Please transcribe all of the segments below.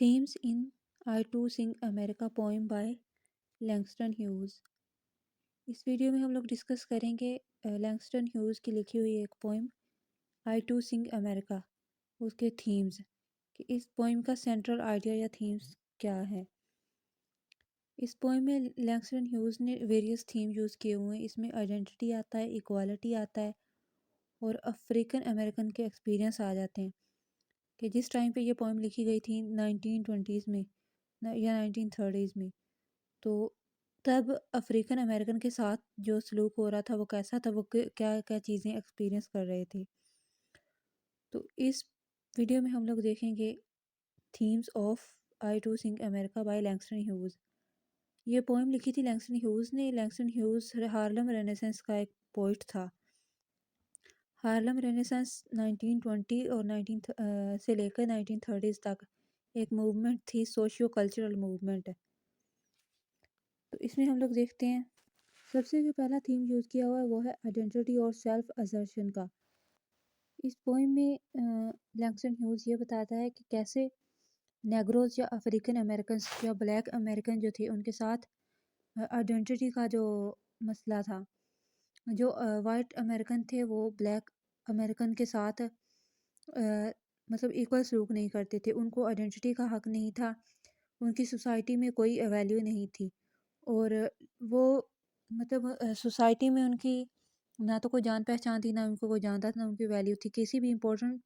Themes in I Too Sing America poem by Langston hues. इस video में हम लोग डिस्कस करेंगे लैंगस्टन ह्यूज़ की लिखी हुई एक poem I too sing America, उसके थीम्स कि इस पोइम का सेंट्रल आइडिया या थीम्स क्या है। इस पोइम में लैंगस्टन ह्यूज़ ने वेरियस थीम यूज़ किए हुए हैं। इसमें आइडेंटिटी आता है, इक्वालिटी आता है और अफ्रीकन अमेरिकन के एक्सपीरियंस आ जाते हैं कि जिस टाइम पे ये पोइम लिखी गई थी 1920s में या 1930s में, तो तब अफ्रीकन अमेरिकन के साथ जो सलूक हो रहा था वो कैसा था, वो क्या क्या चीज़ें एक्सपीरियंस कर रहे थे। तो इस वीडियो में हम लोग देखेंगे themes of I too sing America by Langston Hughes. ये पोएम लिखी थी लैंगस्टन ह्यूज़ ने। लैंगस्टन ह्यूज़ हार्लम रेनेसेंस का एक पोइट था। हार्लम रेनेसेंस 1920 और 19 से लेकर 1930s तक एक मूवमेंट थी, सोशियो कल्चरल मूवमेंट। तो इसमें हम लोग देखते हैं सबसे जो पहला थीम यूज़ किया हुआ है वो है आइडेंटिटी और सेल्फ असर्शन का। इस पोइम में लैंगस्टन ह्यूज़ ये बताता है कि कैसे नेग्रोज या अफ्रीकन अमेरिकन या ब्लैक अमेरिकन जो थे उनके साथ आइडेंटिटी का जो मसला था। जो वाइट अमेरिकन थे वो ब्लैक अमेरिकन के साथ मतलब इक्वल सलूक नहीं करते थे। उनको आइडेंटिटी का हक नहीं था, उनकी सोसाइटी में कोई वैल्यू नहीं थी और वो मतलब सोसाइटी में उनकी ना तो कोई जान पहचान थी, ना उनको कोई जानता था, ना उनकी वैल्यू थी। किसी भी इम्पोर्टेंट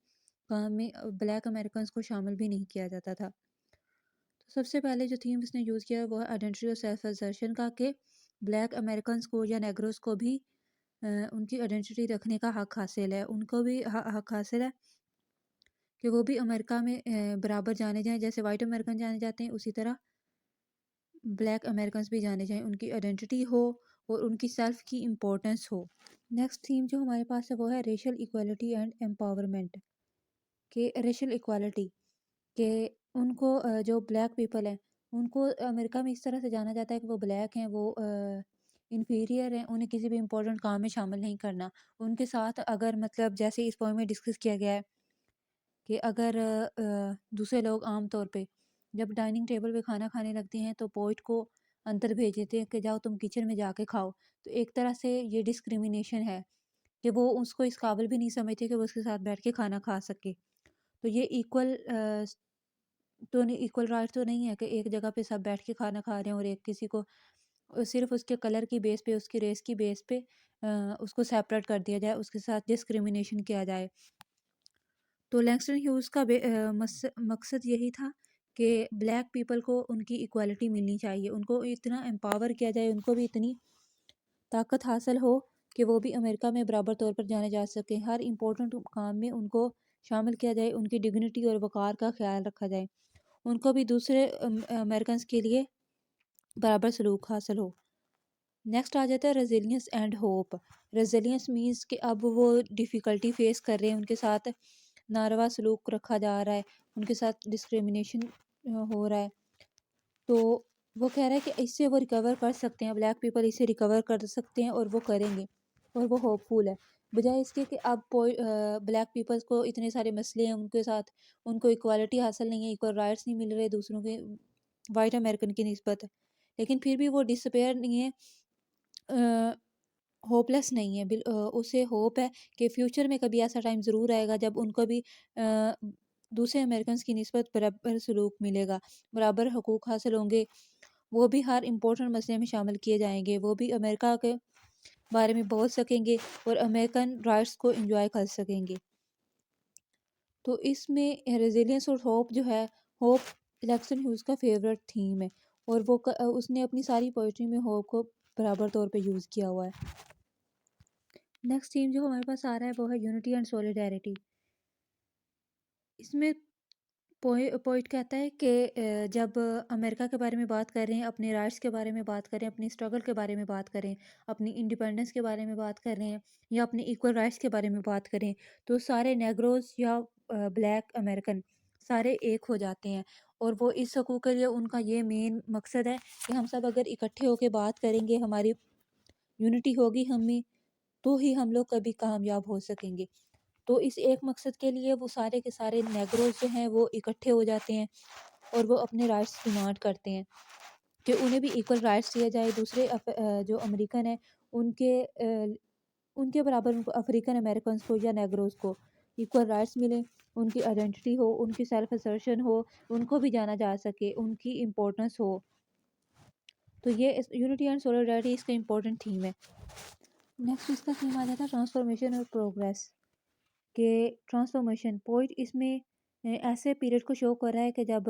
काम में ब्लैक अमेरिकन्स को शामिल भी नहीं किया जाता था। तो सबसे पहले जो थीम इसने यूज़ किया वो है आइडेंटिटी और सेल्फ असर्शन का, कि ब्लैक अमेरिकन्स को या नेग्रोस को भी उनकी आइडेंटिटी रखने का हक हासिल है। उनको भी हक हासिल है कि वो भी अमेरिका में बराबर जाने जाएँ। जैसे वाइट अमेरिकन जाने जाते हैं उसी तरह ब्लैक अमेरिकन्स भी जाने जाएँ, उनकी आइडेंटिटी हो और उनकी सेल्फ की इम्पोर्टेंस हो। नेक्स्ट थीम जो हमारे पास है वो है रेशियल इक्वालिटी एंड एम्पावरमेंट। कि रेशियल इक्वालिटी के उनको जो ब्लैक पीपल हैं उनको अमेरिका में इस तरह से जाना जाता है कि वो ब्लैक हैं, वो इन्फीरियर हैं, उन्हें किसी भी इम्पोर्टेंट काम में शामिल नहीं करना। उनके साथ अगर मतलब जैसे इस पोएम में डिस्कस किया गया है कि अगर दूसरे लोग आम तौर पे जब डाइनिंग टेबल पे खाना खाने लगते हैं तो पोइट को अंदर भेज देते हैं कि जाओ तुम किचन में जाके खाओ। तो एक तरह से ये डिस्क्रिमिनेशन है कि वो उसको इस काबिल भी नहीं समझते कि वो उसके साथ बैठ के खाना खा सके। तो ये तो नहीं, इक्वल राइट तो नहीं है कि एक जगह पे सब बैठ के खाना खा रहे हैं और एक किसी को सिर्फ उसके कलर की बेस पे, उसकी रेस की बेस पे उसको सेपरेट कर दिया जाए, उसके साथ डिस्क्रिमिनेशन किया जाए। तो लैंगस्टन ह्यूज़ का मकसद यही था कि ब्लैक पीपल को उनकी इक्वालिटी मिलनी चाहिए, उनको इतना एम्पावर किया जाए, उनको भी इतनी ताकत हासिल हो कि वो भी अमेरिका में बराबर तौर पर जाने जा सकें। हर इम्पोर्टेंट काम में उनको शामिल किया जाए, उनकी डिग्निटी और वक़ार का ख्याल रखा जाए, उनको भी दूसरे अमेरिकन्स के लिए बराबर सलूक हासिल हो। नेक्स्ट आ जाता है resilience and hope. Resilience means कि अब वो डिफ़िकल्टी फेस कर रहे हैं, उनके साथ नारवा सलूक रखा जा रहा है, उनके साथ डिस्क्रिमिनेशन हो रहा है। तो वो कह रहा है कि इससे वो रिकवर कर सकते हैं, ब्लैक पीपल इससे रिकवर कर सकते हैं और वो करेंगे और वो होपफुल है। बजाय इसके कि अब ब्लैक पीपल्स को इतने सारे मसले हैं उनके साथ, उनको इक्वालिटी हासिल नहीं है, इक्वल राइट्स नहीं मिल रहे दूसरों के वाइट अमेरिकन की निस्बत। लेकिन फिर भी वो डिसपेयर नहीं है, होपलेस नहीं है। उसे होप है कि फ्यूचर में कभी ऐसा टाइम ज़रूर आएगा जब उनको भी दूसरे अमेरिकन्स की निस्बत बराबर सलूक मिलेगा, बराबर हकूक़ हासिल होंगे, वो भी हर इम्पोर्टेंट मसले में शामिल किए जाएंगे, वो भी अमेरिका के बारे में बोल सकेंगे और अमेरिकन राइट्स को एंजॉय कर सकेंगे। तो इसमें रेजिलियंस और होप जो है, होप लैंगस्टन ह्यूज़ का फेवरेट थीम है और वो उसने अपनी सारी पोइट्री में होप को बराबर तौर पे यूज़ किया हुआ है। नेक्स्ट थीम जो हमारे पास आ रहा है वो है यूनिटी एंड सॉलिडारिटी। इसमें पोइट कहता है कि जब अमेरिका के बारे में बात कर रहे हैं, अपने राइट्स के बारे में बात कर रहे हैं, अपनी स्ट्रगल के बारे में बात करें, अपनी इंडिपेंडेंस के बारे में बात कर रहे हैं या अपने इक्वल राइट्स के बारे में बात करें, तो सारे नेग्रोज या ब्लैक अमेरिकन सारे एक हो जाते हैं और वो इस हकूक़ के लिए उनका ये मेन मकसद है कि हम सब अगर इकट्ठे होकर बात करेंगे, हमारी यूनिटी होगी हम में, तो ही हम लोग कभी कामयाब हो सकेंगे। तो इस एक मकसद के लिए वो सारे के सारे नेग्रोज जो हैं वो इकट्ठे हो जाते हैं اور وہ اپنے رائٹس ڈیمانڈ کرتے ہیں کہ انہیں بھی ایکول رائٹس دیا جائے، دوسرے جو امریکن ہیں ان کے برابر ان کو افریقن امریکنس کو یا نیگروز کو ایکول رائٹس ملیں، ان کی آئیڈینٹی ہو، ان کی سیلف اسرشن ہو، ان کو بھی جانا جا سکے، ان کی امپورٹنس ہو۔ تو یہ یونٹی اینڈ سولیڈیرٹی اس کا امپورٹنٹ تھیم ہے۔ نیکسٹ اس کا تھیم آ جاتا ہے ٹرانسفارمیشن اور پروگریس، کہ ٹرانسفارمیشن پوئٹ اس میں ایسے پیریڈ کو شو کر رہا ہے کہ جب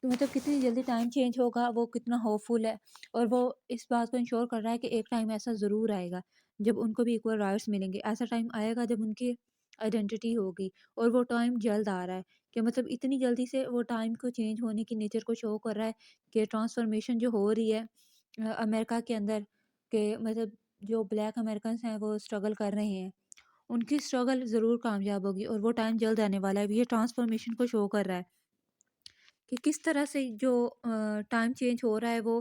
مطلب کتنی جلدی ٹائم چینج ہوگا، وہ کتنا ہوپ فل ہے، اور وہ اس بات کو انشور کر رہا ہے کہ ایک ٹائم ایسا ضرور آئے گا جب ان کو بھی ایکول رائٹس ملیں گے۔ ایسا ٹائم آئے گا جب ان کی آئیڈینٹی ہوگی، اور وہ ٹائم جلد آ رہا ہے، کہ مطلب اتنی جلدی سے وہ ٹائم کو چینج ہونے کی نیچر کو شو کر رہا ہے کہ ٹرانسفارمیشن جو ہو رہی ہے امریکہ کے اندر، کہ مطلب جو بلیک امریکنس ہیں وہ اسٹرگل کر رہے ہیں، ان کی اسٹرگل ضرور کامیاب ہوگی، اور وہ ٹائم جلد آنے والا ہے۔ یہ ٹرانسفارمیشن کو شو کر رہا ہے کہ کس طرح سے جو ٹائم چینج ہو رہا ہے وہ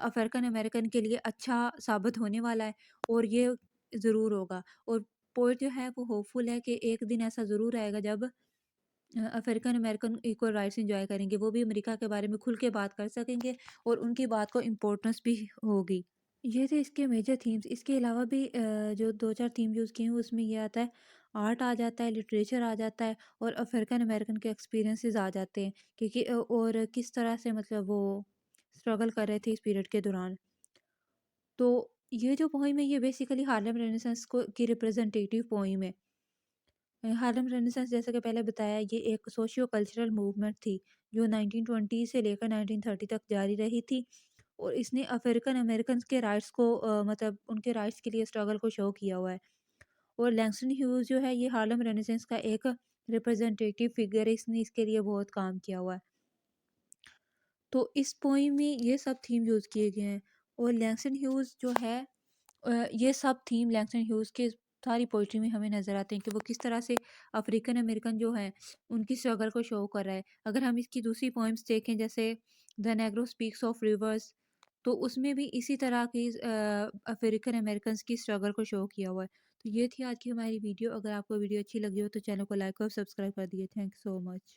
افریقن امریکن کے لیے اچھا ثابت ہونے والا ہے، اور یہ ضرور ہوگا۔ اور پوئٹ جو ہے وہ ہوپ فل ہے کہ ایک دن ایسا ضرور آئے گا جب African American equal rights enjoy کریں گے، وہ بھی امریکہ کے بارے میں کھل کے بات کر سکیں گے، اور ان کی بات کو امپورٹنس بھی ہوگی۔ یہ تھے اس کے میجر تھیمز۔ اس کے علاوہ بھی جو دو چار تھیم یوز کیے ہیں اس میں یہ آتا ہے، آرٹ آ جاتا ہے، لٹریچر آ جاتا ہے، اور افریقن امریکن کے ایکسپیرینسز آ جاتے ہیں کہ اور کس طرح سے مطلب وہ اسٹرگل کر رہے تھے اس پیریڈ کے دوران۔ تو یہ جو پوئم ہے یہ بیسیکلی ہارلم رینیسانس کو کی ریپرزنٹیٹیو پوئم ہے۔ ہارلم رینیسانس جیسا کہ پہلے بتایا، یہ ایک سوشیو کلچرل موومنٹ تھی جو 1920 سے لے کر 1930 تک جاری رہی تھی، اور اس نے افریقن امریکنس کے رائٹس کو مطلب ان کے رائٹس کے لیے اسٹرگل کو شو کیا ہوا ہے۔ اور لینگسٹن ہیوز جو ہے یہ ہارلم رینیسانس کا ایک ریپرزنٹیٹیو فگر ہے، اس نے اس کے لیے بہت کام کیا ہوا ہے۔ تو اس پوئم میں یہ سب تھیم یوز کیے گئے ہیں، اور لینگسٹن ہیوز جو ہے یہ سب تھیم لینگسٹن ہیوز کے ساری پوئٹری میں ہمیں نظر آتے ہیں کہ وہ کس طرح سے افریقن امریکن جو ہیں ان کی اسٹرگل کو شو کر رہا ہے۔ اگر ہم اس کی دوسری پوئمس دیکھیں جیسے دا نیگرو اسپیکس آف ریورس، تو اس میں بھی اسی طرح کی افریقن امریکنس کی اسٹرگل کو شو کیا ہوا ہے۔ تو یہ تھی آج کی ہماری ویڈیو۔ اگر آپ کو ویڈیو اچھی لگی ہو تو چینل کو لائک اور سبسکرائب کر دیے۔ Thank you so much.